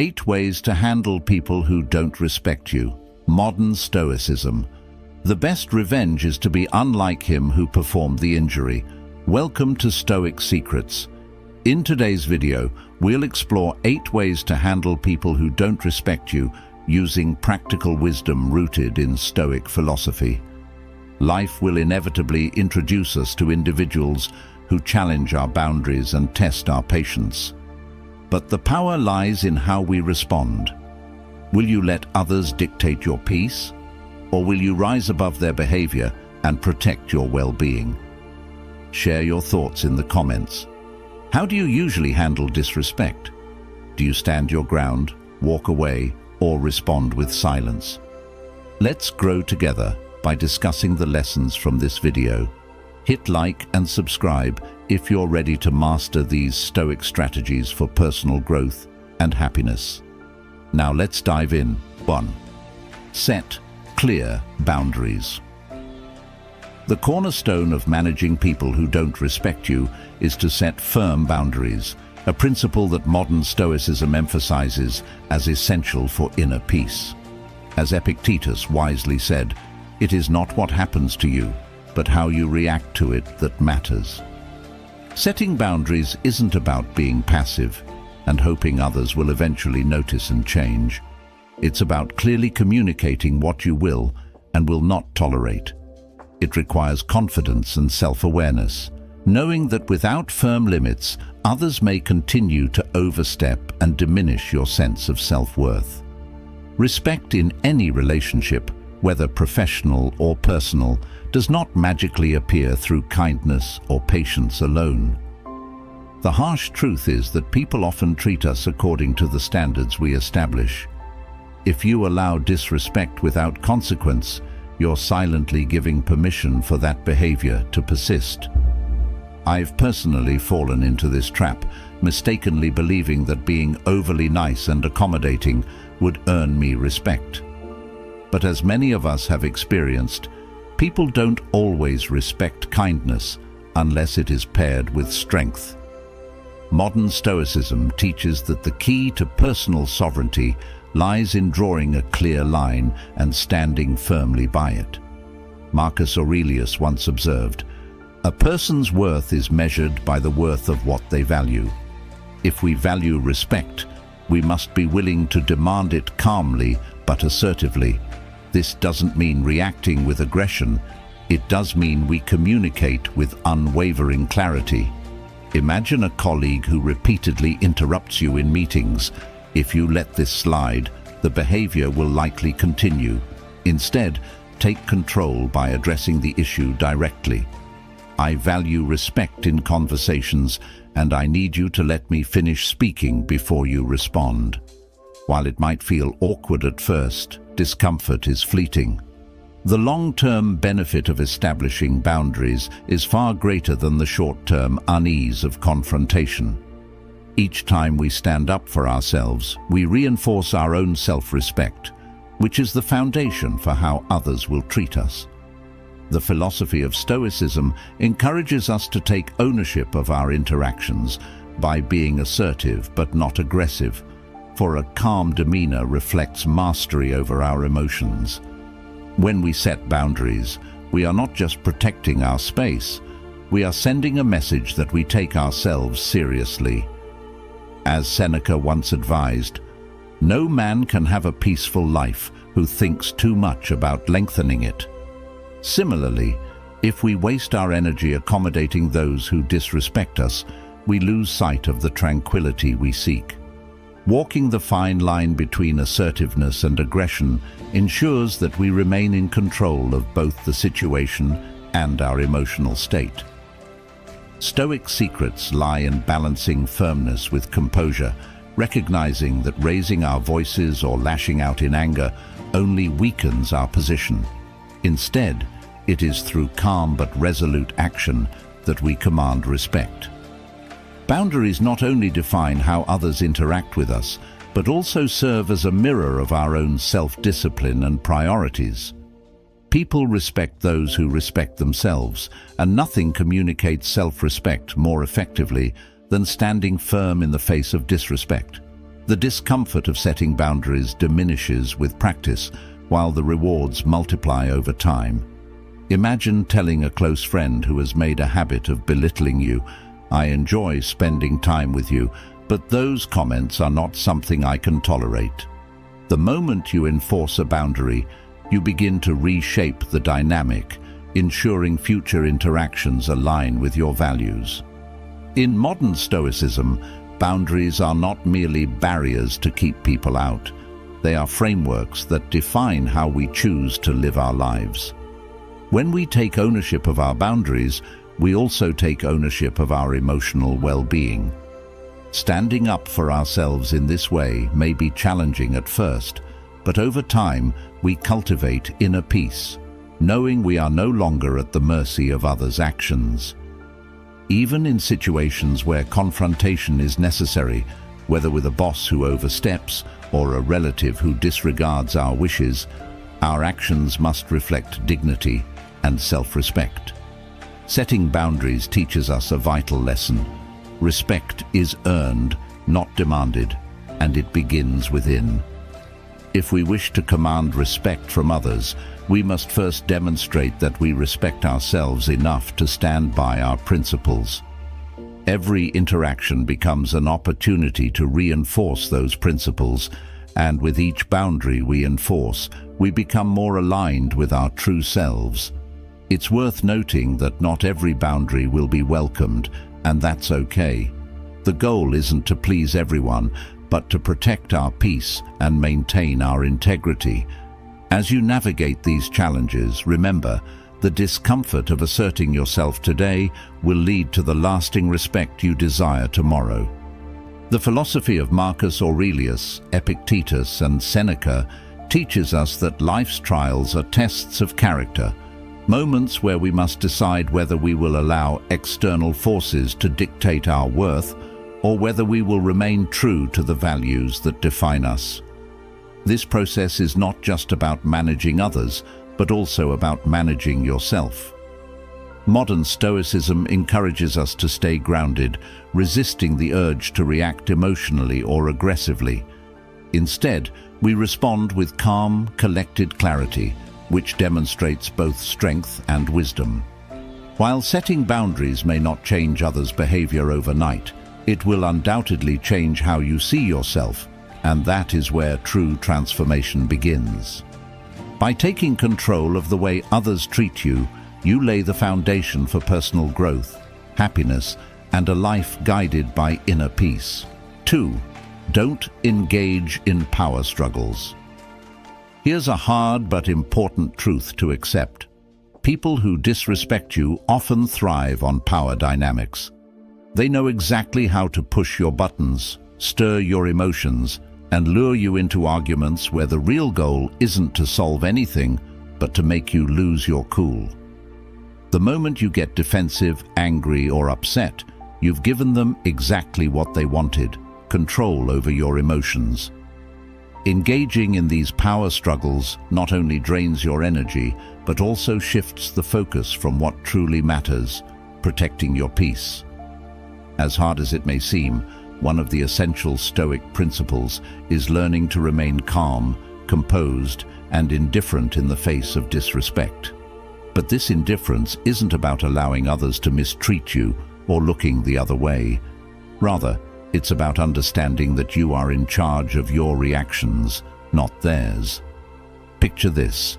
8 ways to handle people who don't respect you. Modern Stoicism. The best revenge is to be unlike him who performed the injury. Welcome to Stoic Secrets. In today's video, we'll explore 8 ways to handle people who don't respect you using practical wisdom rooted in Stoic philosophy. Life will inevitably introduce us to individuals who challenge our boundaries and test our patience. But the power lies in how we respond. Will you let others dictate your peace? Or will you rise above their behavior and protect your well-being? Share your thoughts in the comments. How do you usually handle disrespect? Do you stand your ground, walk away, or respond with silence? Let's grow together by discussing the lessons from this video. Hit like and subscribe if you're ready to master these Stoic strategies for personal growth and happiness. Now let's dive in. 1. Set clear boundaries. The cornerstone of managing people who don't respect you is to set firm boundaries, a principle that modern Stoicism emphasizes as essential for inner peace. As Epictetus wisely said, "It is not what happens to you, but how you react to it that matters." Setting boundaries isn't about being passive and hoping others will eventually notice and change. It's about clearly communicating what you will and will not tolerate. It requires confidence and self-awareness, knowing that without firm limits, others may continue to overstep and diminish your sense of self-worth. Respect in any relationship, whether professional or personal, does not magically appear through kindness or patience alone. The harsh truth is that people often treat us according to the standards we establish. If you allow disrespect without consequence, you're silently giving permission for that behavior to persist. I've personally fallen into this trap, mistakenly believing that being overly nice and accommodating would earn me respect. But as many of us have experienced, people don't always respect kindness unless it is paired with strength. Modern Stoicism teaches that the key to personal sovereignty lies in drawing a clear line and standing firmly by it. Marcus Aurelius once observed, "A person's worth is measured by the worth of what they value. If we value respect, we must be willing to demand it calmly but assertively. This doesn't mean reacting with aggression. It does mean we communicate with unwavering clarity." Imagine a colleague who repeatedly interrupts you in meetings. If you let this slide, the behavior will likely continue. Instead, take control by addressing the issue directly. "I value respect in conversations, and I need you to let me finish speaking before you respond." While it might feel awkward at first, discomfort is fleeting. The long-term benefit of establishing boundaries is far greater than the short-term unease of confrontation. Each time we stand up for ourselves, we reinforce our own self-respect, which is the foundation for how others will treat us. The philosophy of Stoicism encourages us to take ownership of our interactions by being assertive but not aggressive, for a calm demeanor reflects mastery over our emotions. When we set boundaries, we are not just protecting our space, we are sending a message that we take ourselves seriously. As Seneca once advised, "No man can have a peaceful life who thinks too much about lengthening it." Similarly, if we waste our energy accommodating those who disrespect us, we lose sight of the tranquility we seek. Walking the fine line between assertiveness and aggression ensures that we remain in control of both the situation and our emotional state. Stoic secrets lie in balancing firmness with composure, recognizing that raising our voices or lashing out in anger only weakens our position. Instead, it is through calm but resolute action that we command respect. Boundaries not only define how others interact with us, but also serve as a mirror of our own self-discipline and priorities. People respect those who respect themselves, and nothing communicates self-respect more effectively than standing firm in the face of disrespect. The discomfort of setting boundaries diminishes with practice, while the rewards multiply over time. Imagine telling a close friend who has made a habit of belittling you, "I enjoy spending time with you, but those comments are not something I can tolerate." The moment you enforce a boundary, you begin to reshape the dynamic, ensuring future interactions align with your values. In modern Stoicism, boundaries are not merely barriers to keep people out. They are frameworks that define how we choose to live our lives. When we take ownership of our boundaries, we also take ownership of our emotional well-being. Standing up for ourselves in this way may be challenging at first, but over time we cultivate inner peace, knowing we are no longer at the mercy of others' actions. Even in situations where confrontation is necessary, whether with a boss who oversteps or a relative who disregards our wishes, our actions must reflect dignity and self-respect. Setting boundaries teaches us a vital lesson. Respect is earned, not demanded, and it begins within. If we wish to command respect from others, we must first demonstrate that we respect ourselves enough to stand by our principles. Every interaction becomes an opportunity to reinforce those principles, and with each boundary we enforce, we become more aligned with our true selves. It's worth noting that not every boundary will be welcomed, and that's okay. The goal isn't to please everyone, but to protect our peace and maintain our integrity. As you navigate these challenges, remember, the discomfort of asserting yourself today will lead to the lasting respect you desire tomorrow. The philosophy of Marcus Aurelius, Epictetus, and Seneca teaches us that life's trials are tests of character, moments where we must decide whether we will allow external forces to dictate our worth or whether we will remain true to the values that define us. This process is not just about managing others, but also about managing yourself. Modern Stoicism encourages us to stay grounded, resisting the urge to react emotionally or aggressively. Instead, we respond with calm, collected clarity, which demonstrates both strength and wisdom. While setting boundaries may not change others' behavior overnight, it will undoubtedly change how you see yourself, and that is where true transformation begins. By taking control of the way others treat you, you lay the foundation for personal growth, happiness, and a life guided by inner peace. 2. Don't engage in power struggles. Here's a hard but important truth to accept. People who disrespect you often thrive on power dynamics. They know exactly how to push your buttons, stir your emotions, and lure you into arguments where the real goal isn't to solve anything, but to make you lose your cool. The moment you get defensive, angry, or upset, you've given them exactly what they wanted: control over your emotions. Engaging in these power struggles not only drains your energy, but also shifts the focus from what truly matters, protecting your peace. As hard as it may seem, one of the essential Stoic principles is learning to remain calm, composed, and indifferent in the face of disrespect. But this indifference isn't about allowing others to mistreat you or looking the other way. Rather, it's about understanding that you are in charge of your reactions, not theirs. Picture this.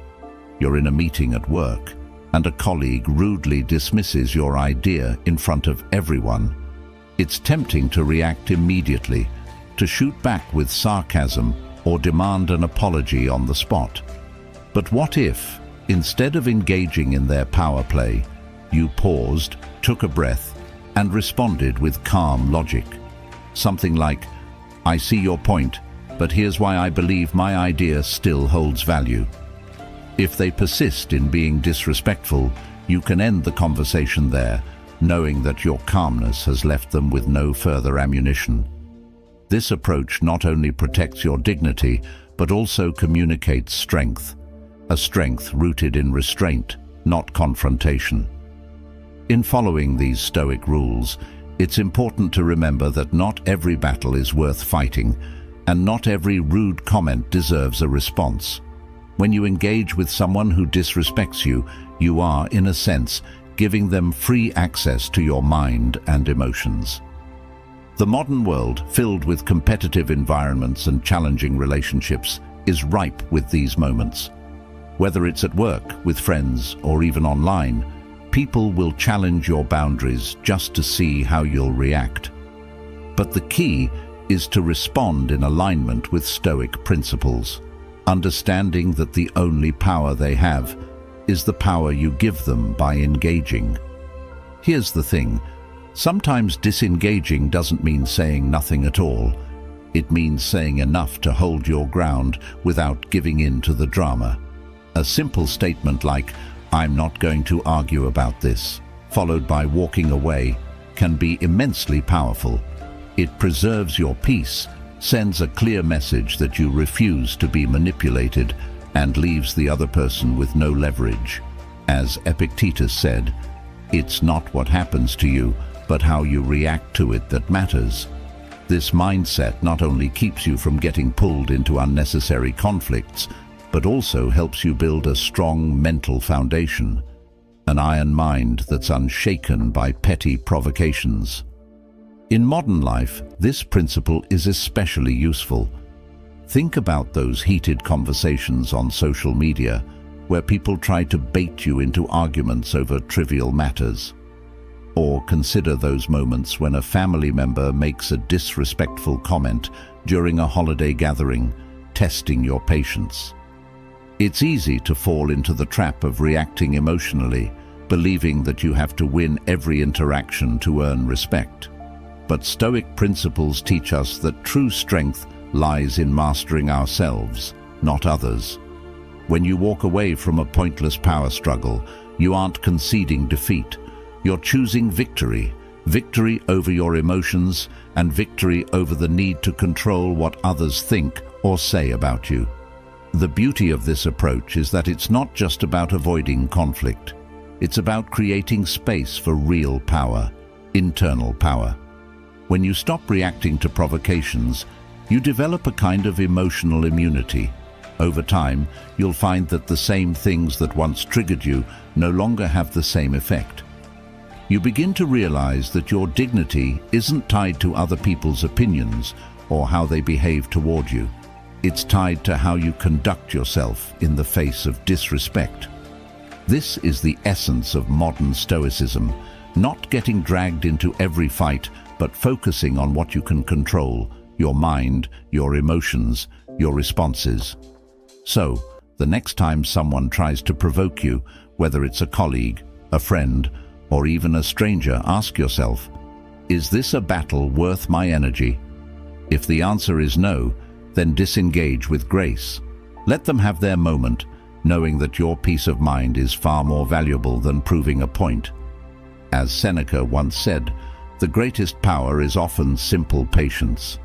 You're in a meeting at work, and a colleague rudely dismisses your idea in front of everyone. It's tempting to react immediately, to shoot back with sarcasm or demand an apology on the spot. But what if, instead of engaging in their power play, you paused, took a breath, and responded with calm logic? Something like, "I see your point, but here's why I believe my idea still holds value." If they persist in being disrespectful, you can end the conversation there, knowing that your calmness has left them with no further ammunition. This approach not only protects your dignity, but also communicates strength, a strength rooted in restraint, not confrontation. In following these Stoic rules, it's important to remember that not every battle is worth fighting. and not every rude comment deserves a response. When you engage with someone who disrespects you, you are, in a sense, giving them free access to your mind and emotions. The modern world, filled with competitive environments and challenging relationships, is ripe with these moments. Whether it's at work, with friends, or even online, people will challenge your boundaries just to see how you'll react. But the key is to respond in alignment with Stoic principles, understanding that the only power they have is the power you give them by engaging. Here's the thing. Sometimes disengaging doesn't mean saying nothing at all. It means saying enough to hold your ground without giving in to the drama. A simple statement like, "I'm not going to argue about this," followed by walking away, can be immensely powerful. It preserves your peace, sends a clear message that you refuse to be manipulated, and leaves the other person with no leverage. As Epictetus said, "It's not what happens to you, but how you react to it that matters." This mindset not only keeps you from getting pulled into unnecessary conflicts, but also helps you build a strong mental foundation, an iron mind that's unshaken by petty provocations. In modern life, this principle is especially useful. Think about those heated conversations on social media, where people try to bait you into arguments over trivial matters. Or consider those moments when a family member makes a disrespectful comment during a holiday gathering, testing your patience. It's easy to fall into the trap of reacting emotionally, believing that you have to win every interaction to earn respect. But Stoic principles teach us that true strength lies in mastering ourselves, not others. When you walk away from a pointless power struggle, you aren't conceding defeat. You're choosing victory, victory over your emotions and victory over the need to control what others think or say about you. The beauty of this approach is that it's not just about avoiding conflict. It's about creating space for real power, internal power. When you stop reacting to provocations, you develop a kind of emotional immunity. Over time, you'll find that the same things that once triggered you no longer have the same effect. You begin to realize that your dignity isn't tied to other people's opinions or how they behave toward you. It's tied to how you conduct yourself in the face of disrespect. This is the essence of modern Stoicism, not getting dragged into every fight, but focusing on what you can control: your mind, your emotions, your responses. So, the next time someone tries to provoke you, whether it's a colleague, a friend, or even a stranger, ask yourself, is this a battle worth my energy? If the answer is no, then disengage with grace. Let them have their moment, knowing that your peace of mind is far more valuable than proving a point. As Seneca once said, the greatest power is often simple patience.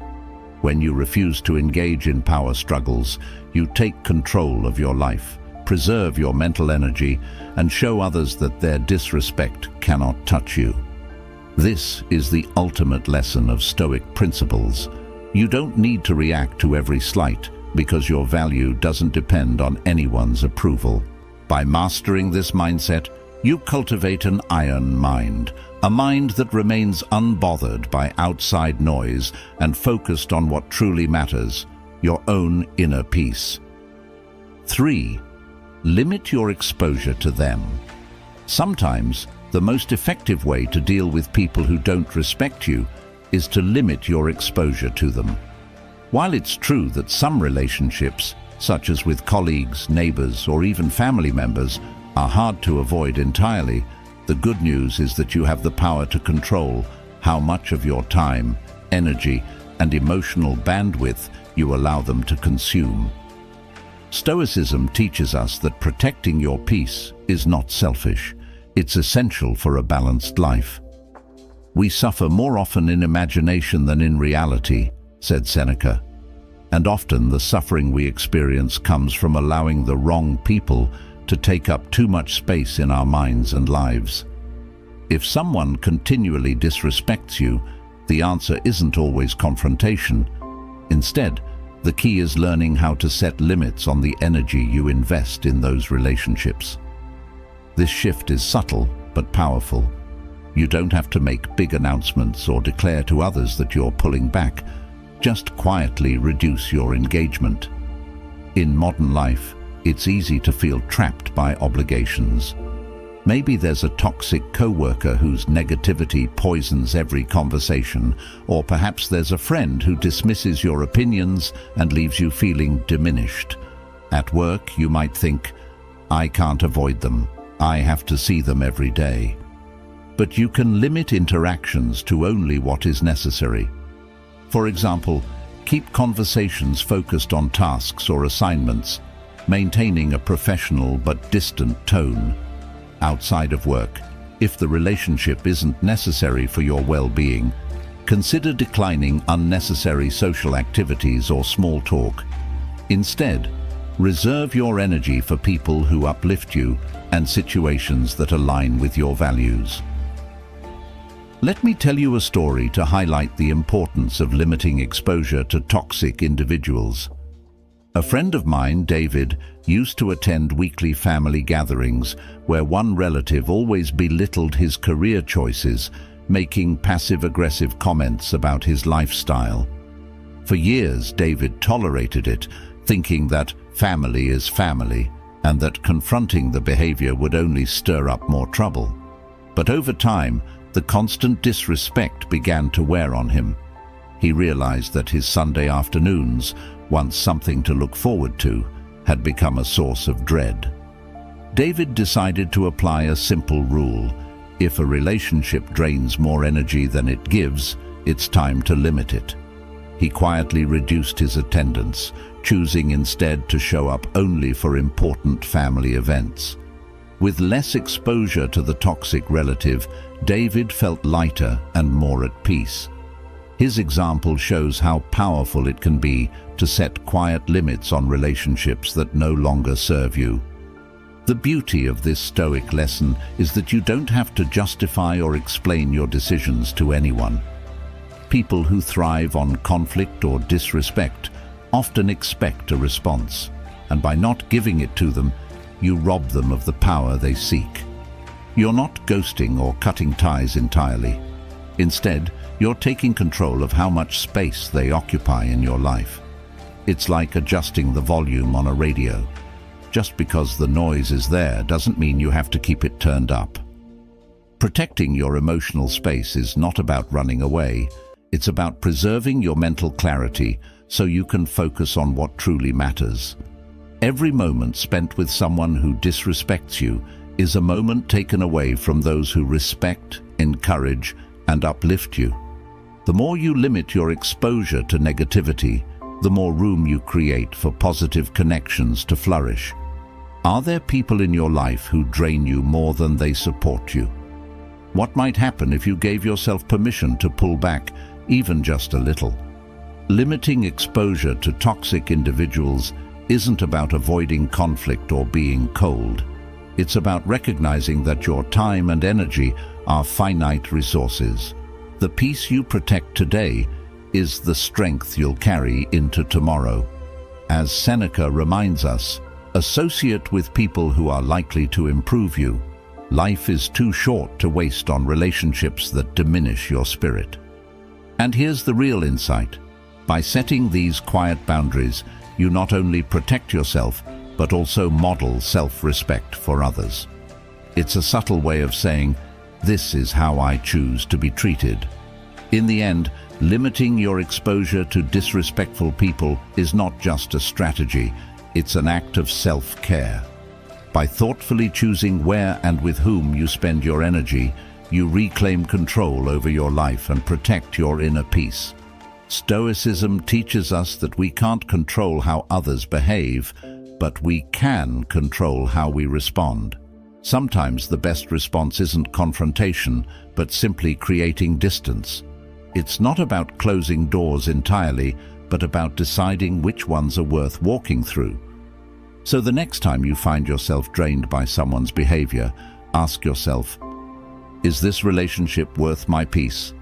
When you refuse to engage in power struggles, you take control of your life, preserve your mental energy, and show others that their disrespect cannot touch you. This is the ultimate lesson of Stoic principles. You don't need to react to every slight, because your value doesn't depend on anyone's approval. By mastering this mindset, you cultivate an iron mind, a mind that remains unbothered by outside noise and focused on what truly matters, your own inner peace. 3. Limit your exposure to them. Sometimes, the most effective way to deal with people who don't respect you is to limit your exposure to them. While it's true that some relationships, such as with colleagues, neighbors, or even family members, are hard to avoid entirely, the good news is that you have the power to control how much of your time, energy, and emotional bandwidth you allow them to consume. Stoicism teaches us that protecting your peace is not selfish. It's essential for a balanced life. We suffer more often in imagination than in reality, said Seneca. And often the suffering we experience comes from allowing the wrong people to take up too much space in our minds and lives. If someone continually disrespects you, the answer isn't always confrontation. Instead, The key is learning how to set limits on the energy you invest in those relationships. This shift is subtle but powerful. You don't have to make big announcements or declare to others that you're pulling back. Just quietly reduce your engagement. In modern life, it's easy to feel trapped by obligations. Maybe there's a toxic coworker whose negativity poisons every conversation, or perhaps there's a friend who dismisses your opinions and leaves you feeling diminished. At work, you might think, I can't avoid them. I have to see them every day. But you can limit interactions to only what is necessary. For example, keep conversations focused on tasks or assignments, maintaining a professional but distant tone. Outside of work, if the relationship isn't necessary for your well-being, consider declining unnecessary social activities or small talk. Instead, reserve your energy for people who uplift you and situations that align with your values. Let me tell you a story to highlight the importance of limiting exposure to toxic individuals. A friend of mine, David, used to attend weekly family gatherings where one relative always belittled his career choices, making passive-aggressive comments about his lifestyle. For years, David tolerated it, thinking that family is family and that confronting the behavior would only stir up more trouble. But over time, the constant disrespect began to wear on him. He realized that his Sunday afternoons, once something to look forward to, had become a source of dread. David decided to apply a simple rule. If a relationship drains more energy than it gives, it's time to limit it. He quietly reduced his attendance, choosing instead to show up only for important family events. With less exposure to the toxic relative, David felt lighter and more at peace. His example shows how powerful it can be to set quiet limits on relationships that no longer serve you. The beauty of this Stoic lesson is that you don't have to justify or explain your decisions to anyone. People who thrive on conflict or disrespect often expect a response, and by not giving it to them, you rob them of the power they seek. You're not ghosting or cutting ties entirely. Instead, you're taking control of how much space they occupy in your life. It's like adjusting the volume on a radio. Just because the noise is there doesn't mean you have to keep it turned up. Protecting your emotional space is not about running away. It's about preserving your mental clarity so you can focus on what truly matters. Every moment spent with someone who disrespects you is a moment taken away from those who respect, encourage, and uplift you. The more you limit your exposure to negativity, the more room you create for positive connections to flourish. Are there people in your life who drain you more than they support you? What might happen if you gave yourself permission to pull back, even just a little? Limiting exposure to toxic individuals isn't about avoiding conflict or being cold. It's about recognizing that your time and energy are finite resources. The peace you protect today is the strength you'll carry into tomorrow. As Seneca reminds us, associate with people who are likely to improve you. Life is too short to waste on relationships that diminish your spirit. And here's the real insight. By setting these quiet boundaries, you not only protect yourself, but also model self-respect for others. It's a subtle way of saying, this is how I choose to be treated. In the end, limiting your exposure to disrespectful people is not just a strategy, it's an act of self-care. By thoughtfully choosing where and with whom you spend your energy, you reclaim control over your life and protect your inner peace. Stoicism teaches us that we can't control how others behave, but we can control how we respond. Sometimes the best response isn't confrontation, but simply creating distance. It's not about closing doors entirely, but about deciding which ones are worth walking through. So the next time you find yourself drained by someone's behavior, ask yourself, is this relationship worth my peace?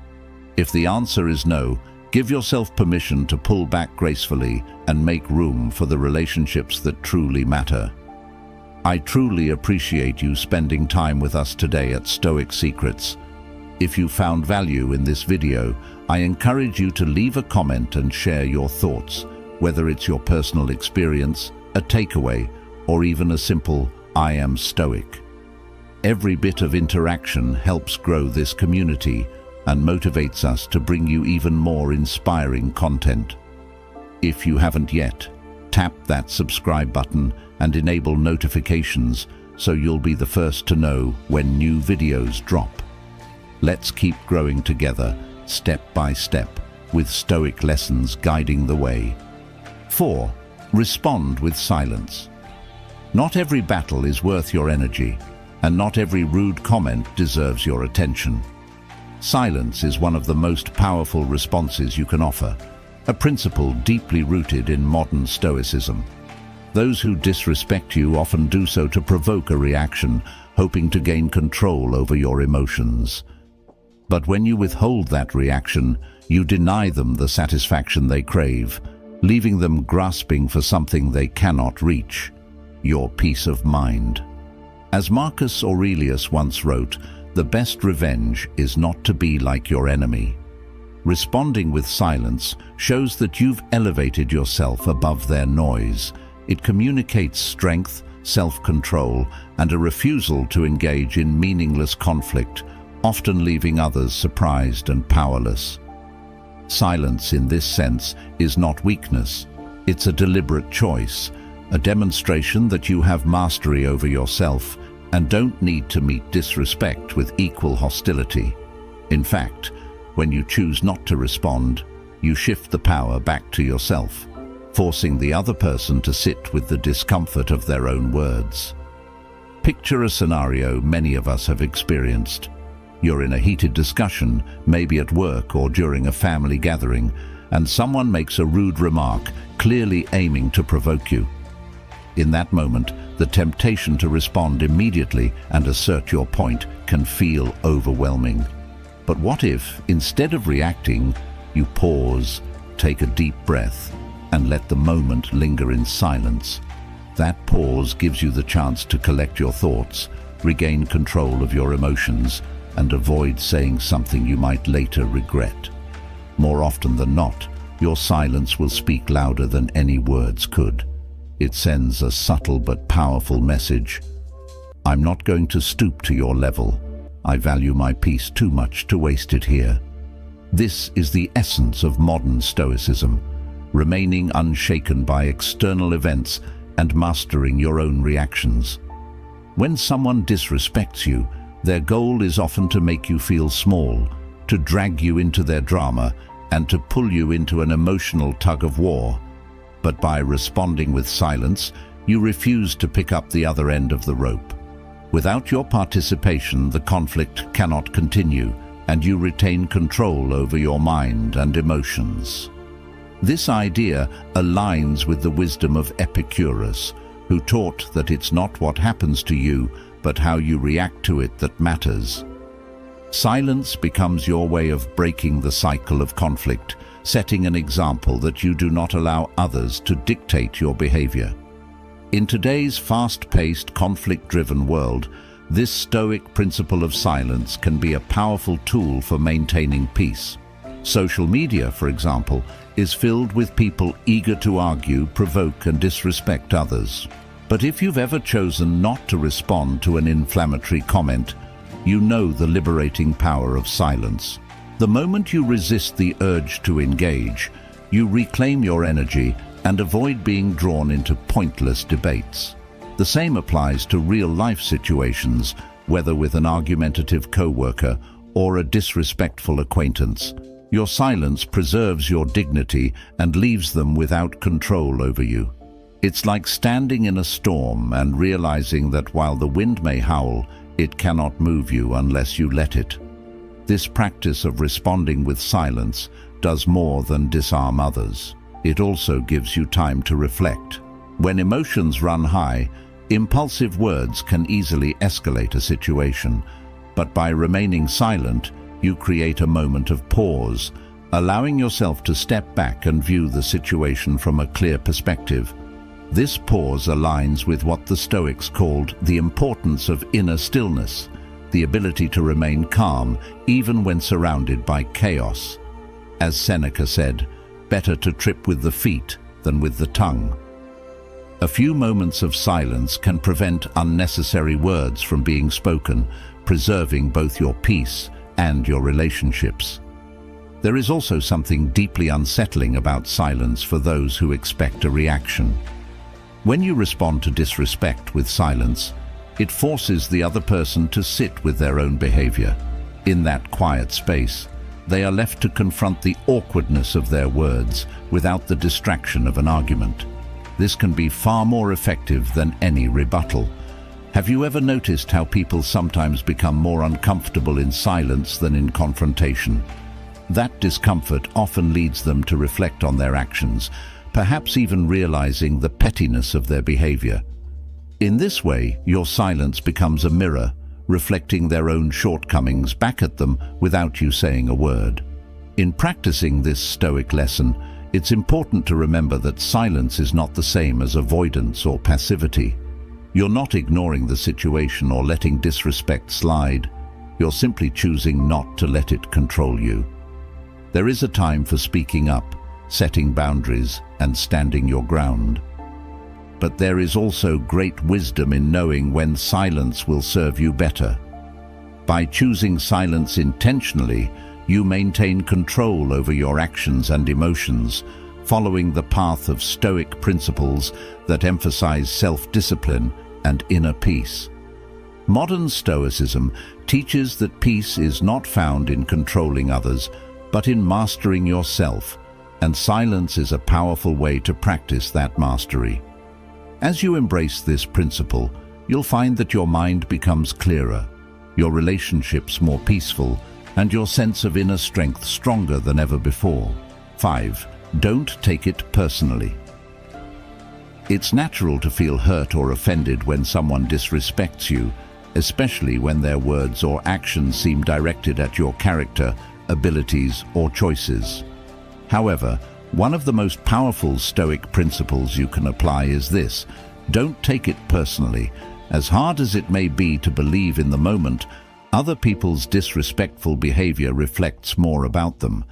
If the answer is no, Give yourself permission to pull back gracefully and make room for the relationships that truly matter. I truly appreciate you spending time with us today at Stoic Secrets. If you found value in this video, I encourage you to leave a comment and share your thoughts, whether it's your personal experience, a takeaway, or even a simple "I am Stoic." Every bit of interaction helps grow this community and motivates us to bring you even more inspiring content. If you haven't yet, tap that subscribe button and enable notifications so you'll be the first to know when new videos drop. Let's keep growing together, step by step, with Stoic lessons guiding the way. 4. Respond with silence. Not every battle is worth your energy, and not every rude comment deserves your attention. Silence is one of the most powerful responses you can offer, a principle deeply rooted in modern Stoicism. Those who disrespect you often do so to provoke a reaction, hoping to gain control over your emotions. But when you withhold that reaction, you deny them the satisfaction they crave, leaving them grasping for something they cannot reach: your peace of mind. As Marcus Aurelius once wrote, "The best revenge is not to be like your enemy." Responding with silence shows that you've elevated yourself above their noise. It communicates strength, self-control, and a refusal to engage in meaningless conflict, often leaving others surprised and powerless. Silence in this sense is not weakness. It's a deliberate choice, a demonstration that you have mastery over yourself and don't need to meet disrespect with equal hostility. In fact, when you choose not to respond, you shift the power back to yourself, forcing the other person to sit with the discomfort of their own words. Picture a scenario many of us have experienced. You're in a heated discussion, maybe at work or during a family gathering, and someone makes a rude remark, clearly aiming to provoke you. In that moment, the temptation to respond immediately and assert your point can feel overwhelming. But what if, instead of reacting, you pause, take a deep breath, and let the moment linger in silence? That pause gives you the chance to collect your thoughts, regain control of your emotions, and avoid saying something you might later regret. More often than not, your silence will speak louder than any words could. It sends a subtle but powerful message. I'm not going to stoop to your level. I value my peace too much to waste it here. This is the essence of modern Stoicism, remaining unshaken by external events and mastering your own reactions. When someone disrespects you, their goal is often to make you feel small, to drag you into their drama, and to pull you into an emotional tug-of-war. But by responding with silence, you refuse to pick up the other end of the rope. Without your participation, the conflict cannot continue, and you retain control over your mind and emotions. This idea aligns with the wisdom of Epictetus, who taught that it's not what happens to you, but how you react to it that matters. Silence becomes your way of breaking the cycle of conflict, setting an example that you do not allow others to dictate your behavior. In today's fast-paced, conflict-driven world, this Stoic principle of silence can be a powerful tool for maintaining peace. Social media, for example, is filled with people eager to argue, provoke, and disrespect others. But if you've ever chosen not to respond to an inflammatory comment, you know the liberating power of silence. The moment you resist the urge to engage, you reclaim your energy and avoid being drawn into pointless debates. The same applies to real-life situations, whether with an argumentative coworker or a disrespectful acquaintance. Your silence preserves your dignity and leaves them without control over you. It's like standing in a storm and realizing that while the wind may howl, it cannot move you unless you let it. This practice of responding with silence does more than disarm others. It also gives you time to reflect. When emotions run high, impulsive words can easily escalate a situation, but by remaining silent, you create a moment of pause, allowing yourself to step back and view the situation from a clear perspective. This pause aligns with what the Stoics called the importance of inner stillness, the ability to remain calm even when surrounded by chaos. As Seneca said, "Better to trip with the feet than with the tongue." A few moments of silence can prevent unnecessary words from being spoken, preserving both your peace and your relationships. There is also something deeply unsettling about silence for those who expect a reaction. When you respond to disrespect with silence, it forces the other person to sit with their own behavior. In that quiet space, they are left to confront the awkwardness of their words without the distraction of an argument. This can be far more effective than any rebuttal. Have you ever noticed how people sometimes become more uncomfortable in silence than in confrontation? That discomfort often leads them to reflect on their actions, perhaps even realizing the pettiness of their behavior. In this way, your silence becomes a mirror, reflecting their own shortcomings back at them without you saying a word. In practicing this Stoic lesson, it's important to remember that silence is not the same as avoidance or passivity. You're not ignoring the situation or letting disrespect slide. You're simply choosing not to let it control you. There is a time for speaking up, setting boundaries, and standing your ground. But there is also great wisdom in knowing when silence will serve you better. By choosing silence intentionally, you maintain control over your actions and emotions, following the path of Stoic principles that emphasize self-discipline and inner peace. Modern Stoicism teaches that peace is not found in controlling others, but in mastering yourself, and silence is a powerful way to practice that mastery. As you embrace this principle, you'll find that your mind becomes clearer, your relationships more peaceful, and your sense of inner strength stronger than ever before. 5. Don't take it personally. It's natural to feel hurt or offended when someone disrespects you, especially when their words or actions seem directed at your character, abilities, or choices. However, one of the most powerful Stoic principles you can apply is this: don't take it personally. As hard as it may be to believe in the moment, other people's disrespectful behavior reflects more about them,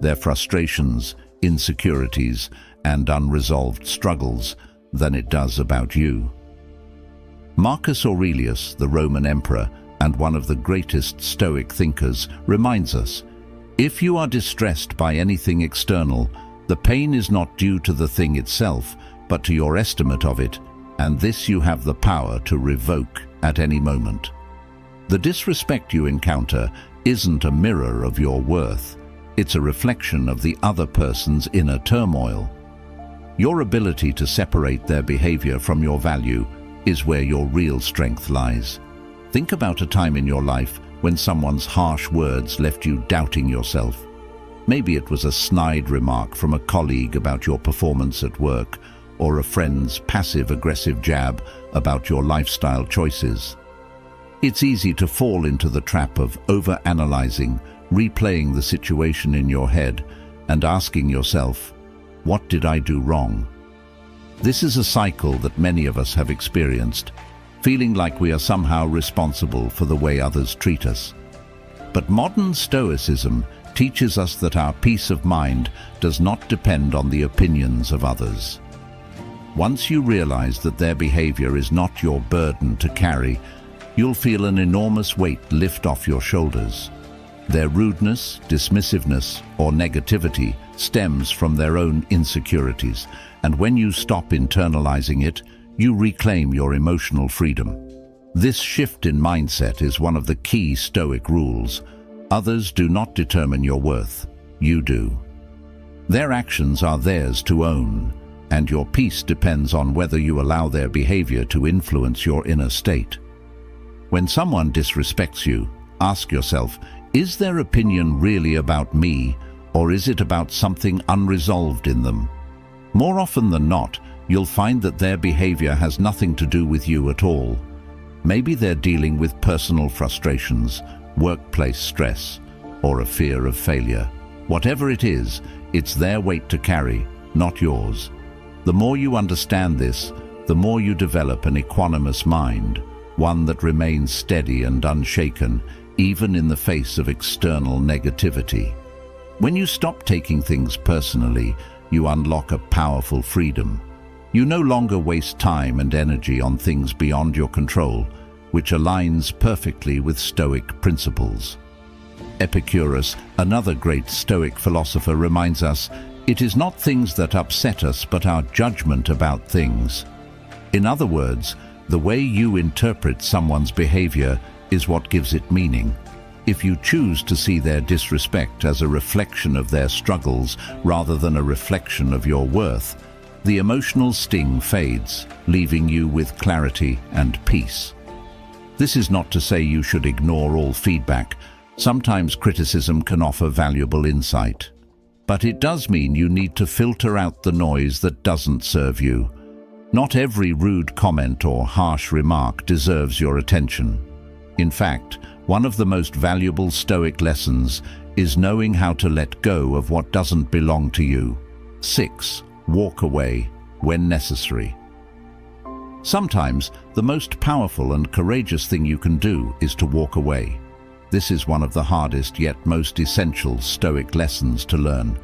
their frustrations, insecurities, and unresolved struggles, than it does about you. Marcus Aurelius, the Roman emperor and one of the greatest Stoic thinkers, reminds us, if you are distressed by anything external, the pain is not due to the thing itself, but to your estimate of it, and this you have the power to revoke at any moment. The disrespect you encounter isn't a mirror of your worth. It's a reflection of the other person's inner turmoil. Your ability to separate their behavior from your value is where your real strength lies. Think about a time in your life when someone's harsh words left you doubting yourself. Maybe it was a snide remark from a colleague about your performance at work, or a friend's passive-aggressive jab about your lifestyle choices. It's easy to fall into the trap of overanalyzing, replaying the situation in your head, and asking yourself, what did I do wrong? This is a cycle that many of us have experienced, feeling like we are somehow responsible for the way others treat us. But modern Stoicism teaches us that our peace of mind does not depend on the opinions of others. Once you realize that their behavior is not your burden to carry, you'll feel an enormous weight lift off your shoulders. Their rudeness, dismissiveness, or negativity stems from their own insecurities, and when you stop internalizing it, you reclaim your emotional freedom. This shift in mindset is one of the key Stoic rules. Others do not determine your worth, you do. Their actions are theirs to own, and your peace depends on whether you allow their behavior to influence your inner state. When someone disrespects you, ask yourself, is their opinion really about me, or is it about something unresolved in them? More often than not, you'll find that their behavior has nothing to do with you at all. Maybe they're dealing with personal frustrations, workplace stress, or a fear of failure. Whatever it is, it's their weight to carry, not yours. The more you understand this, the more you develop an equanimous mind, one that remains steady and unshaken, even in the face of external negativity. When you stop taking things personally, you unlock a powerful freedom. You no longer waste time and energy on things beyond your control, which aligns perfectly with Stoic principles. Epictetus, another great Stoic philosopher, reminds us, it is not things that upset us, but our judgment about things. In other words, the way you interpret someone's behavior is what gives it meaning. If you choose to see their disrespect as a reflection of their struggles rather than a reflection of your worth, the emotional sting fades, leaving you with clarity and peace. This is not to say you should ignore all feedback. Sometimes criticism can offer valuable insight. But it does mean you need to filter out the noise that doesn't serve you. Not every rude comment or harsh remark deserves your attention. In fact, one of the most valuable Stoic lessons is knowing how to let go of what doesn't belong to you. 6. Walk away when necessary. Sometimes, the most powerful and courageous thing you can do is to walk away. This is one of the hardest yet most essential Stoic lessons to learn.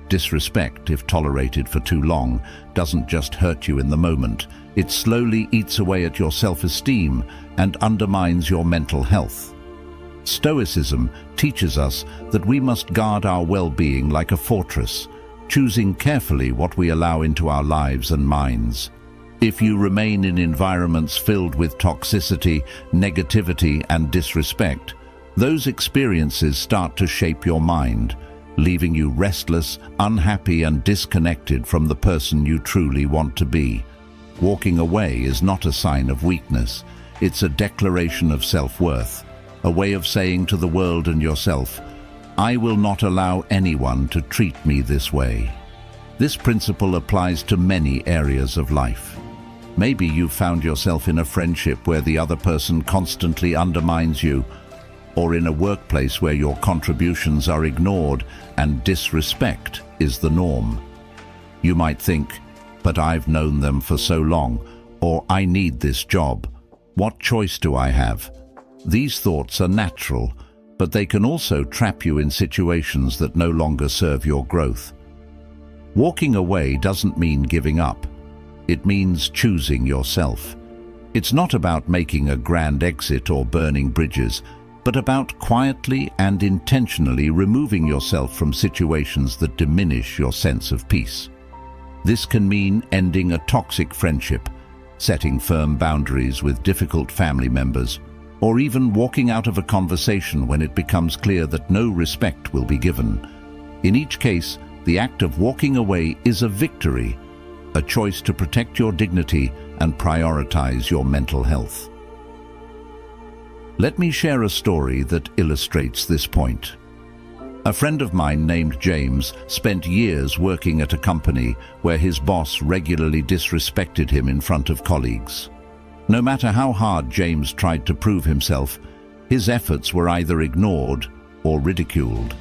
Disrespect, if tolerated for too long, doesn't just hurt you in the moment. It slowly eats away at your self-esteem and undermines your mental health. Stoicism teaches us that we must guard our well-being like a fortress, choosing carefully what we allow into our lives and minds. If you remain in environments filled with toxicity, negativity, and disrespect, those experiences start to shape your mind, leaving you restless, unhappy, and disconnected from the person you truly want to be. Walking away is not a sign of weakness. It's a declaration of self-worth, a way of saying to the world and yourself, I will not allow anyone to treat me this way. This principle applies to many areas of life. Maybe you've found yourself in a friendship where the other person constantly undermines you, or in a workplace where your contributions are ignored and disrespect is the norm. You might think, but I've known them for so long, or I need this job. What choice do I have? These thoughts are natural, but they can also trap you in situations that no longer serve your growth. Walking away doesn't mean giving up. It means choosing yourself. It's not about making a grand exit or burning bridges, but about quietly and intentionally removing yourself from situations that diminish your sense of peace. This can mean ending a toxic friendship, setting firm boundaries with difficult family members, or even walking out of a conversation when it becomes clear that no respect will be given. In each case, the act of walking away is a victory, a choice to protect your dignity and prioritize your mental health. Let me share a story that illustrates this point. A friend of mine named James spent years working at a company where his boss regularly disrespected him in front of colleagues. No matter how hard James tried to prove himself, his efforts were either ignored or ridiculed.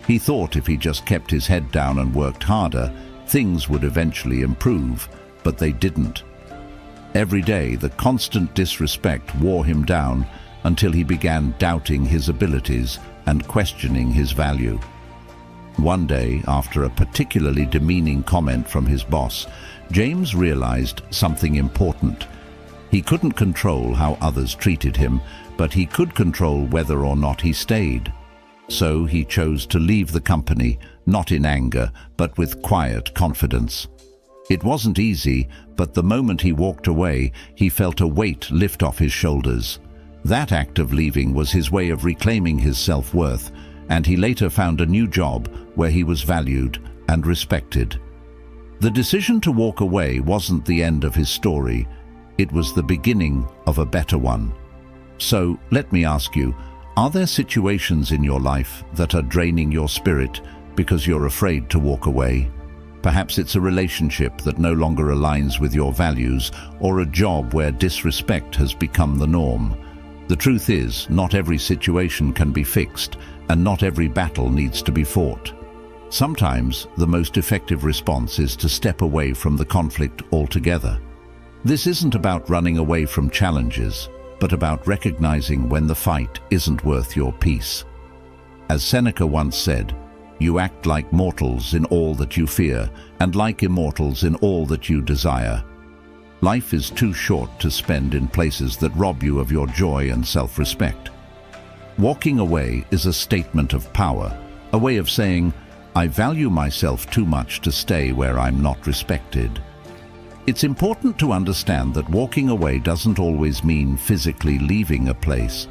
He thought if he just kept his head down and worked harder, things would eventually improve, but they didn't. Every day, the constant disrespect wore him down until he began doubting his abilities and questioning his value. One day, after a particularly demeaning comment from his boss, James realized something important. He couldn't control how others treated him, but he could control whether or not he stayed. So he chose to leave the company, not in anger, but with quiet confidence. It wasn't easy, but the moment he walked away, he felt a weight lift off his shoulders. That act of leaving was his way of reclaiming his self-worth, and he later found a new job where he was valued and respected. The decision to walk away wasn't the end of his story. It was the beginning of a better one. So, let me ask you, are there situations in your life that are draining your spirit because you're afraid to walk away? Perhaps it's a relationship that no longer aligns with your values, or a job where disrespect has become the norm. The truth is, not every situation can be fixed, and not every battle needs to be fought. Sometimes the most effective response is to step away from the conflict altogether. This isn't about running away from challenges, but about recognizing when the fight isn't worth your peace. As Seneca once said, "You act like mortals in all that you fear, and like immortals in all that you desire." Life is too short to spend in places that rob you of your joy and self-respect. Walking away is a statement of power, a way of saying, "I value myself too much to stay where I'm not respected." It's important to understand that walking away doesn't always mean physically leaving a place.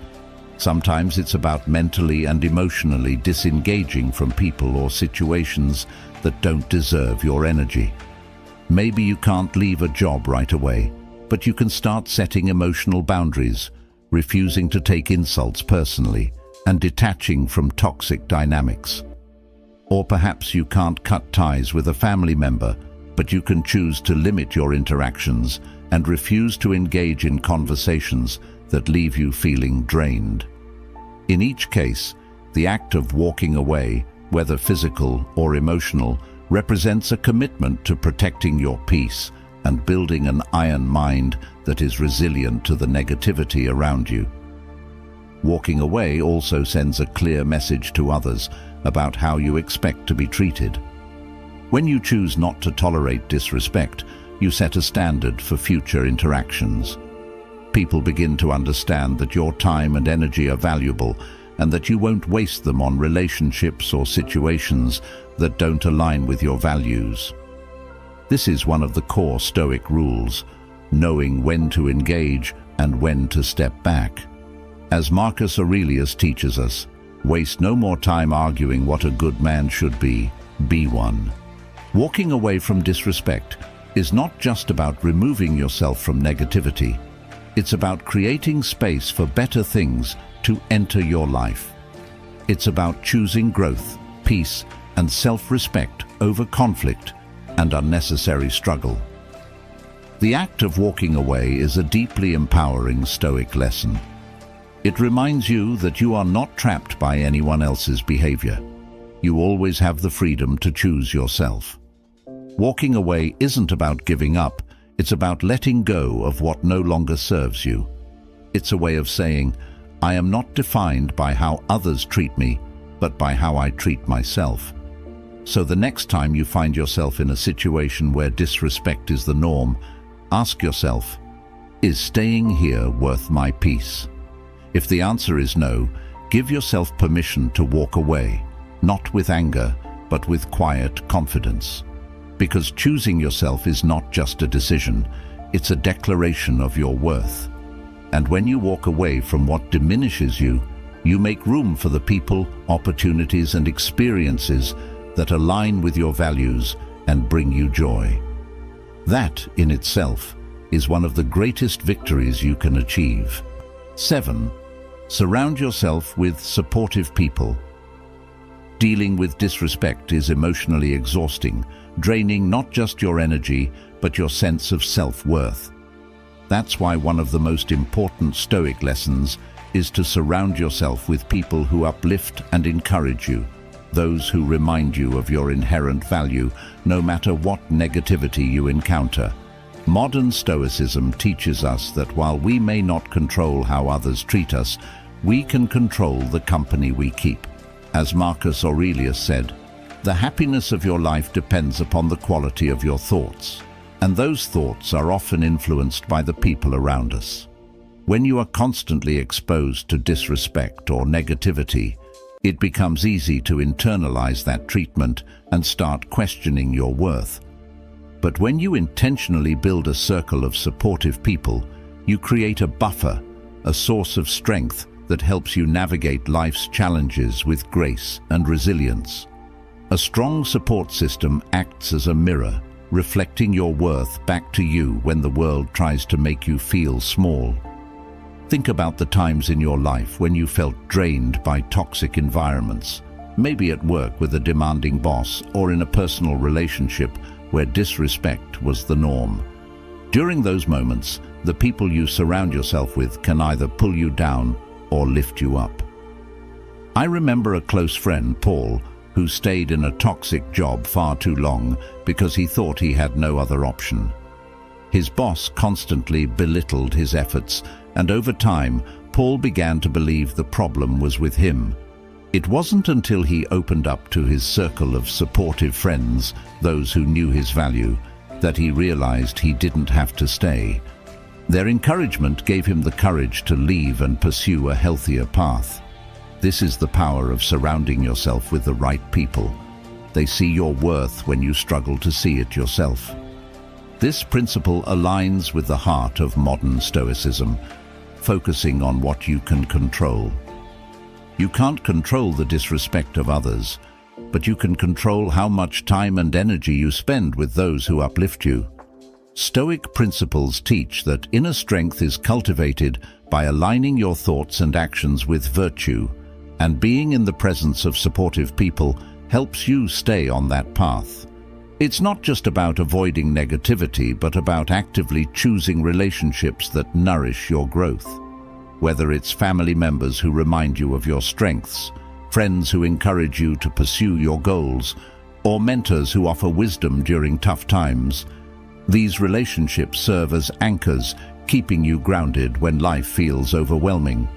Sometimes it's about mentally and emotionally disengaging from people or situations that don't deserve your energy. Maybe you can't leave a job right away, but you can start setting emotional boundaries, refusing to take insults personally, and detaching from toxic dynamics. Or perhaps you can't cut ties with a family member, but you can choose to limit your interactions and refuse to engage in conversations that leave you feeling drained. In each case, the act of walking away, whether physical or emotional, represents a commitment to protecting your peace and building an iron mind that is resilient to the negativity around you. Walking away also sends a clear message to others about how you expect to be treated. When you choose not to tolerate disrespect, you set a standard for future interactions. People begin to understand that your time and energy are valuable and that you won't waste them on relationships or situations that don't align with your values. This is one of the core Stoic rules, knowing when to engage and when to step back. As Marcus Aurelius teaches us, waste no more time arguing what a good man should be one. Walking away from disrespect is not just about removing yourself from negativity. It's about creating space for better things to enter your life. It's about choosing growth, peace, and self-respect over conflict and unnecessary struggle. The act of walking away is a deeply empowering Stoic lesson. It reminds you that you are not trapped by anyone else's behavior. You always have the freedom to choose yourself. Walking away isn't about giving up, it's about letting go of what no longer serves you. It's a way of saying, "I am not defined by how others treat me, but by how I treat myself." So the next time you find yourself in a situation where disrespect is the norm, ask yourself, is staying here worth my peace? If the answer is no, give yourself permission to walk away, not with anger, but with quiet confidence. Because choosing yourself is not just a decision, it's a declaration of your worth. And when you walk away from what diminishes you, you make room for the people, opportunities, and experiences that align with your values and bring you joy. That, in itself, is one of the greatest victories you can achieve. 7. Surround yourself with supportive people. Dealing with disrespect is emotionally exhausting, draining not just your energy, but your sense of self-worth. That's why one of the most important Stoic lessons is to surround yourself with people who uplift and encourage you, those who remind you of your inherent value, no matter what negativity you encounter. Modern Stoicism teaches us that while we may not control how others treat us, we can control the company we keep. As Marcus Aurelius said, "The happiness of your life depends upon the quality of your thoughts, and those thoughts are often influenced by the people around us." When you are constantly exposed to disrespect or negativity, it becomes easy to internalize that treatment and start questioning your worth. But when you intentionally build a circle of supportive people, you create a buffer, a source of strength that helps you navigate life's challenges with grace and resilience. A strong support system acts as a mirror, reflecting your worth back to you when the world tries to make you feel small. Think about the times in your life when you felt drained by toxic environments, maybe at work with a demanding boss or in a personal relationship where disrespect was the norm. During those moments, the people you surround yourself with can either pull you down or lift you up. I remember a close friend, Paul, who stayed in a toxic job far too long because he thought he had no other option. His boss constantly belittled his efforts, and over time, Paul began to believe the problem was with him. It wasn't until he opened up to his circle of supportive friends, those who knew his value, that he realized he didn't have to stay. Their encouragement gave him the courage to leave and pursue a healthier path. This is the power of surrounding yourself with the right people. They see your worth when you struggle to see it yourself. This principle aligns with the heart of modern Stoicism, focusing on what you can control. You can't control the disrespect of others, but you can control how much time and energy you spend with those who uplift you. Stoic principles teach that inner strength is cultivated by aligning your thoughts and actions with virtue, and being in the presence of supportive people helps you stay on that path. It's not just about avoiding negativity, but about actively choosing relationships that nourish your growth. Whether it's family members who remind you of your strengths, friends who encourage you to pursue your goals, or mentors who offer wisdom during tough times, these relationships serve as anchors, keeping you grounded when life feels overwhelming.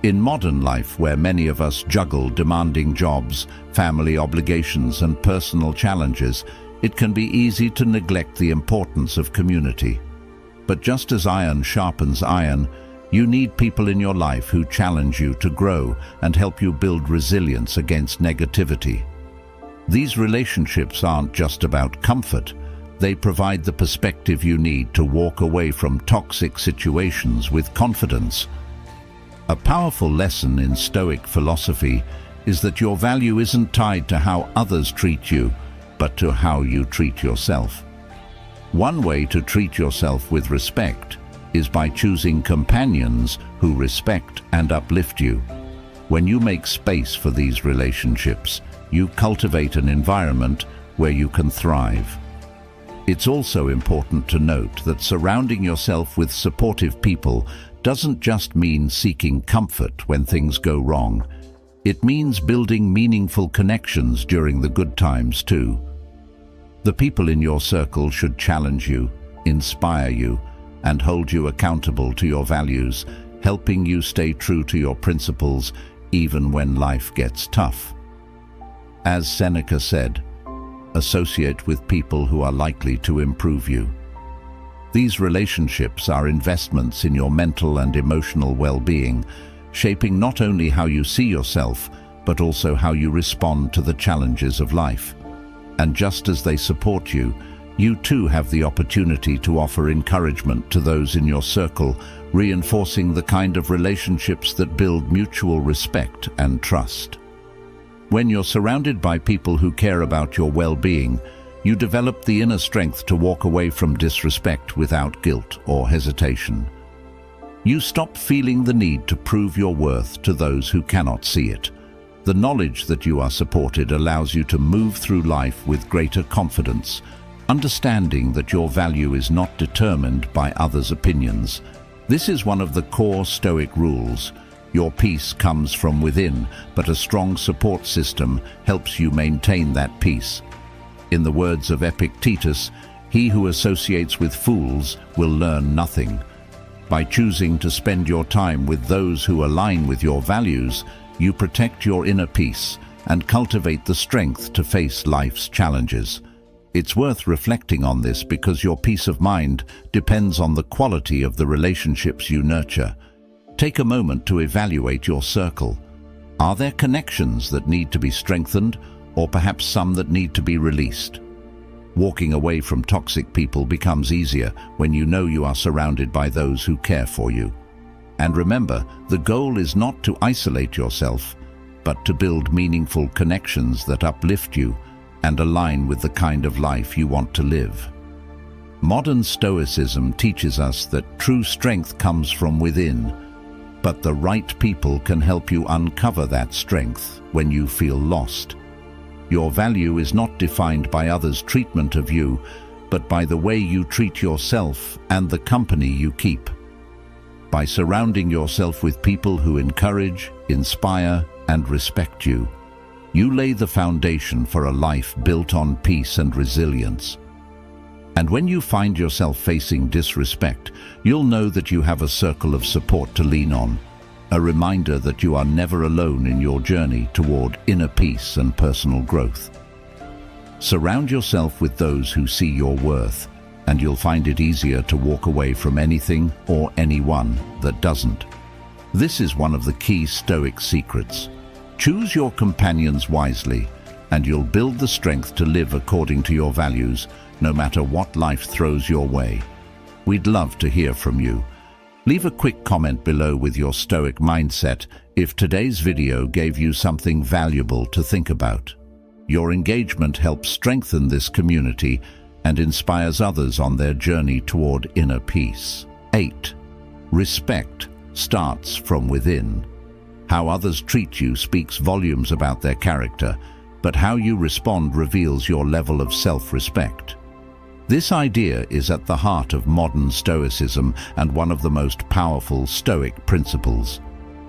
In modern life, where many of us juggle demanding jobs, family obligations, and personal challenges, it can be easy to neglect the importance of community. But just as iron sharpens iron, you need people in your life who challenge you to grow and help you build resilience against negativity. These relationships aren't just about comfort. They provide the perspective you need to walk away from toxic situations with confidence. A powerful lesson in Stoic philosophy is that your value isn't tied to how others treat you, but to how you treat yourself. One way to treat yourself with respect is by choosing companions who respect and uplift you. When you make space for these relationships, you cultivate an environment where you can thrive. It's also important to note that surrounding yourself with supportive people doesn't just mean seeking comfort when things go wrong. It means building meaningful connections during the good times too. The people in your circle should challenge you, inspire you, and hold you accountable to your values, helping you stay true to your principles even when life gets tough. As Seneca said, associate with people who are likely to improve you. These relationships are investments in your mental and emotional well-being, shaping not only how you see yourself, but also how you respond to the challenges of life. And just as they support you, you too have the opportunity to offer encouragement to those in your circle, reinforcing the kind of relationships that build mutual respect and trust. When you're surrounded by people who care about your well-being, you develop the inner strength to walk away from disrespect without guilt or hesitation. You stop feeling the need to prove your worth to those who cannot see it. The knowledge that you are supported allows you to move through life with greater confidence, understanding that your value is not determined by others' opinions. This is one of the core Stoic rules. Your peace comes from within, but a strong support system helps you maintain that peace. In the words of Epictetus, he who associates with fools will learn nothing. By choosing to spend your time with those who align with your values, you protect your inner peace and cultivate the strength to face life's challenges. It's worth reflecting on this because your peace of mind depends on the quality of the relationships you nurture. Take a moment to evaluate your circle. Are there connections that need to be strengthened, or perhaps some that need to be released? Walking away from toxic people becomes easier when you know you are surrounded by those who care for you. And remember, the goal is not to isolate yourself, but to build meaningful connections that uplift you and align with the kind of life you want to live. Modern Stoicism teaches us that true strength comes from within, but the right people can help you uncover that strength when you feel lost. Your value is not defined by others' treatment of you, but by the way you treat yourself and the company you keep. By surrounding yourself with people who encourage, inspire, and respect you, You lay the foundation for a life built on peace and resilience. And when you find yourself facing disrespect, you'll know that you have a circle of support to lean on, a reminder that you are never alone in your journey toward inner peace and personal growth. Surround yourself with those who see your worth, and you'll find it easier to walk away from anything or anyone that doesn't. This is one of the key Stoic secrets. Choose your companions wisely, and you'll build the strength to live according to your values, no matter what life throws your way. We'd love to hear from you. Leave a quick comment below with your Stoic mindset if today's video gave you something valuable to think about. Your engagement helps strengthen this community and inspires others on their journey toward inner peace. 8. Respect starts from within. How others treat you speaks volumes about their character, but how you respond reveals your level of self-respect. This idea is at the heart of modern Stoicism and one of the most powerful Stoic principles.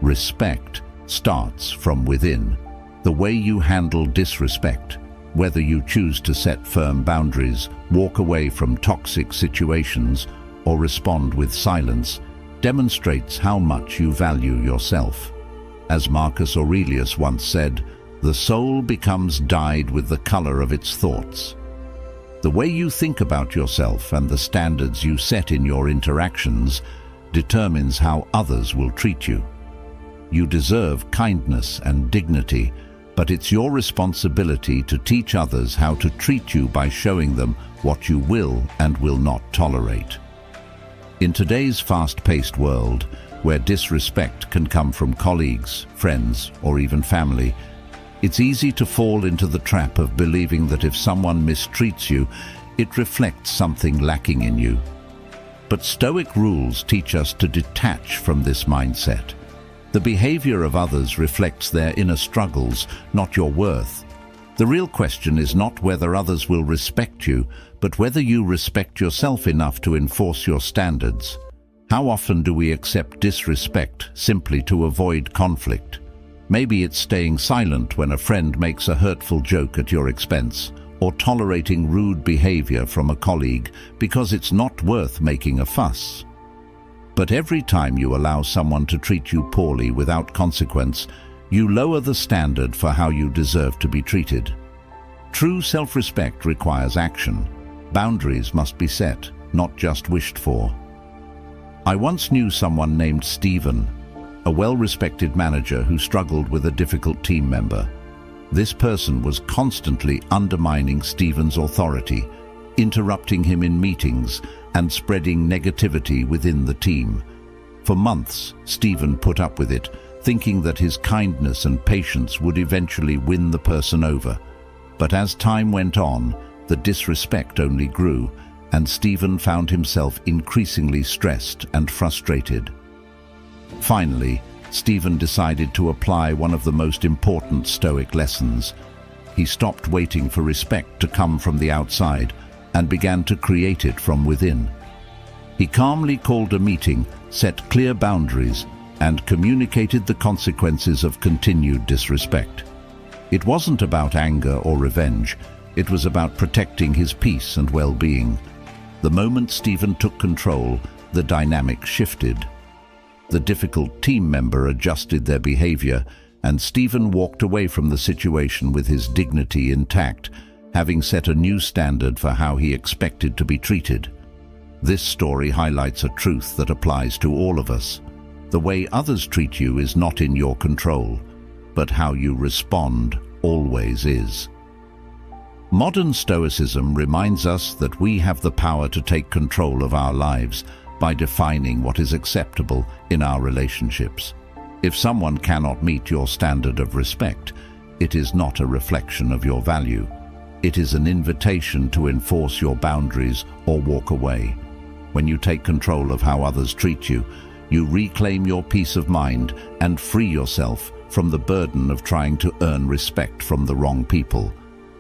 Respect starts from within. The way you handle disrespect, whether you choose to set firm boundaries, walk away from toxic situations, or respond with silence, demonstrates how much you value yourself. As Marcus Aurelius once said, "The soul becomes dyed with the color of its thoughts." The way you think about yourself and the standards you set in your interactions determines how others will treat you. You deserve kindness and dignity, but it's your responsibility to teach others how to treat you by showing them what you will and will not tolerate. In today's fast-paced world, where disrespect can come from colleagues, friends, or even family, it's easy to fall into the trap of believing that if someone mistreats you, it reflects something lacking in you. But Stoic rules teach us to detach from this mindset. The behavior of others reflects their inner struggles, not your worth. The real question is not whether others will respect you, but whether you respect yourself enough to enforce your standards. How often do we accept disrespect simply to avoid conflict? Maybe it's staying silent when a friend makes a hurtful joke at your expense, or tolerating rude behavior from a colleague because it's not worth making a fuss. But every time you allow someone to treat you poorly without consequence, you lower the standard for how you deserve to be treated. True self-respect requires action. Boundaries must be set, not just wished for. I once knew someone named Stephen, a well-respected manager who struggled with a difficult team member. This person was constantly undermining Stephen's authority, interrupting him in meetings, and spreading negativity within the team. For months, Stephen put up with it, thinking that his kindness and patience would eventually win the person over. But as time went on, the disrespect only grew, and Stephen found himself increasingly stressed and frustrated. Finally, Stephen decided to apply one of the most important Stoic lessons. He stopped waiting for respect to come from the outside and began to create it from within. He calmly called a meeting, set clear boundaries, and communicated the consequences of continued disrespect. It wasn't about anger or revenge. It was about protecting his peace and well-being. The moment Stephen took control, the dynamic shifted. The difficult team member adjusted their behavior, and Stephen walked away from the situation with his dignity intact, having set a new standard for how he expected to be treated. This story highlights a truth that applies to all of us. The way others treat you is not in your control, but how you respond always is. Modern Stoicism reminds us that we have the power to take control of our lives by defining what is acceptable in our relationships. If someone cannot meet your standard of respect, it is not a reflection of your value. It is an invitation to enforce your boundaries or walk away. When you take control of how others treat you, you reclaim your peace of mind and free yourself from the burden of trying to earn respect from the wrong people.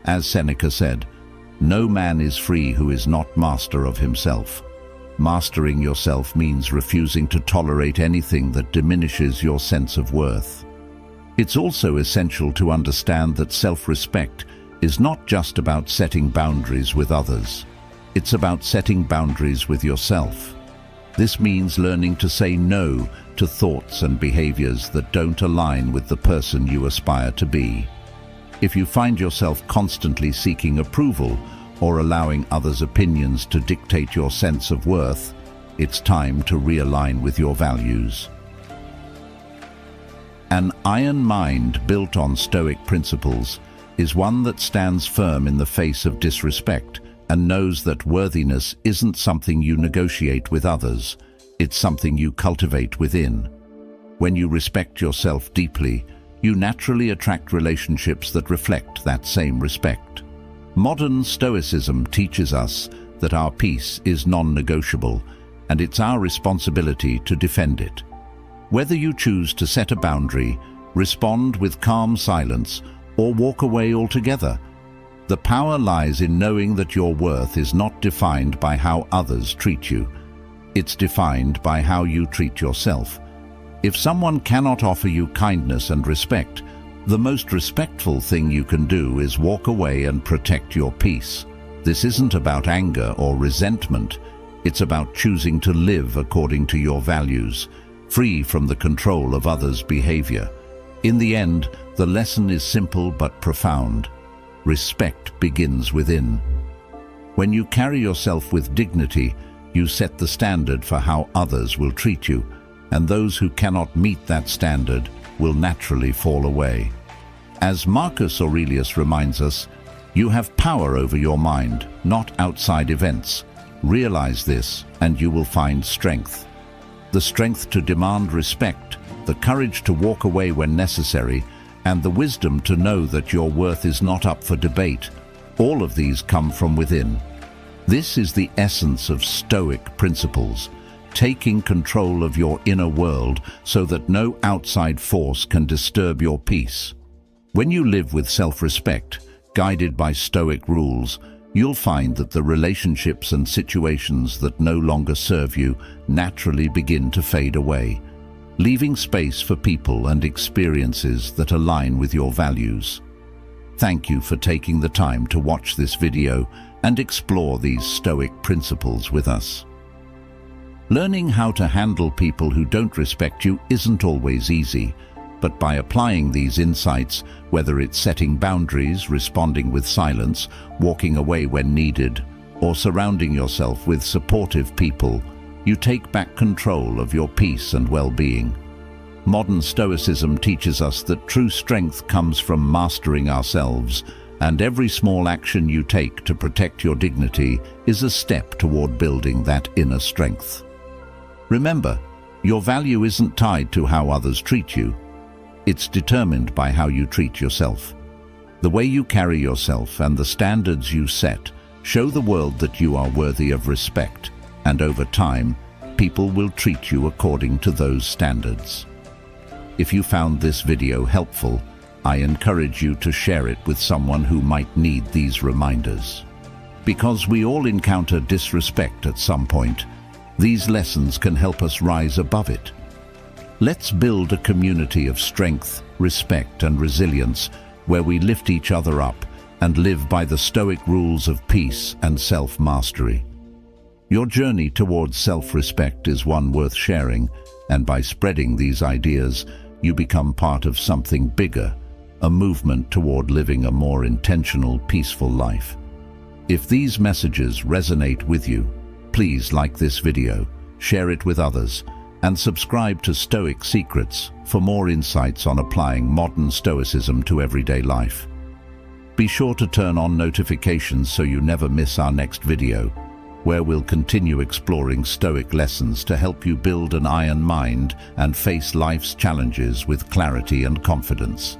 As Seneca said, "No man is free who is not master of himself." Mastering yourself means refusing to tolerate anything that diminishes your sense of worth. It's also essential to understand that self-respect is not just about setting boundaries with others. It's about setting boundaries with yourself. This means learning to say no to thoughts and behaviors that don't align with the person you aspire to be. If you find yourself constantly seeking approval or allowing others' opinions to dictate your sense of worth, it's time to realign with your values. An iron mind built on Stoic principles is one that stands firm in the face of disrespect and knows that worthiness isn't something you negotiate with others, it's something you cultivate within. When you respect yourself deeply, you naturally attract relationships that reflect that same respect. Modern Stoicism teaches us that our peace is non-negotiable, and it's our responsibility to defend it. Whether you choose to set a boundary, respond with calm silence, or walk away altogether, the power lies in knowing that your worth is not defined by how others treat you. It's defined by how you treat yourself. If someone cannot offer you kindness and respect, the most respectful thing you can do is walk away and protect your peace. This isn't about anger or resentment. It's about choosing to live according to your values, free from the control of others' behavior. In the end, the lesson is simple but profound. Respect begins within. When you carry yourself with dignity, you set the standard for how others will treat you, and those who cannot meet that standard will naturally fall away. As Marcus Aurelius reminds us, you have power over your mind, not outside events. Realize this, and you will find strength. The strength to demand respect, the courage to walk away when necessary, and the wisdom to know that your worth is not up for debate. All of these come from within. This is the essence of Stoic principles, taking control of your inner world so that no outside force can disturb your peace. When you live with self-respect, guided by Stoic rules, you'll find that the relationships and situations that no longer serve you naturally begin to fade away, leaving space for people and experiences that align with your values. Thank you for taking the time to watch this video and explore these Stoic principles with us. Learning how to handle people who don't respect you isn't always easy, but by applying these insights, whether it's setting boundaries, responding with silence, walking away when needed, or surrounding yourself with supportive people, you take back control of your peace and well-being. Modern Stoicism teaches us that true strength comes from mastering ourselves, and every small action you take to protect your dignity is a step toward building that inner strength. Remember, your value isn't tied to how others treat you. It's determined by how you treat yourself. The way you carry yourself and the standards you set show the world that you are worthy of respect, and over time, people will treat you according to those standards. If you found this video helpful, I encourage you to share it with someone who might need these reminders. Because we all encounter disrespect at some point, these lessons can help us rise above it. Let's build a community of strength, respect, and resilience where we lift each other up and live by the Stoic rules of peace and self-mastery. Your journey towards self-respect is one worth sharing, and by spreading these ideas, you become part of something bigger, a movement toward living a more intentional, peaceful life. If these messages resonate with you, please like this video, share it with others, and subscribe to Stoic Secrets for more insights on applying modern Stoicism to everyday life. Be sure to turn on notifications so you never miss our next video, where we'll continue exploring Stoic lessons to help you build an iron mind and face life's challenges with clarity and confidence.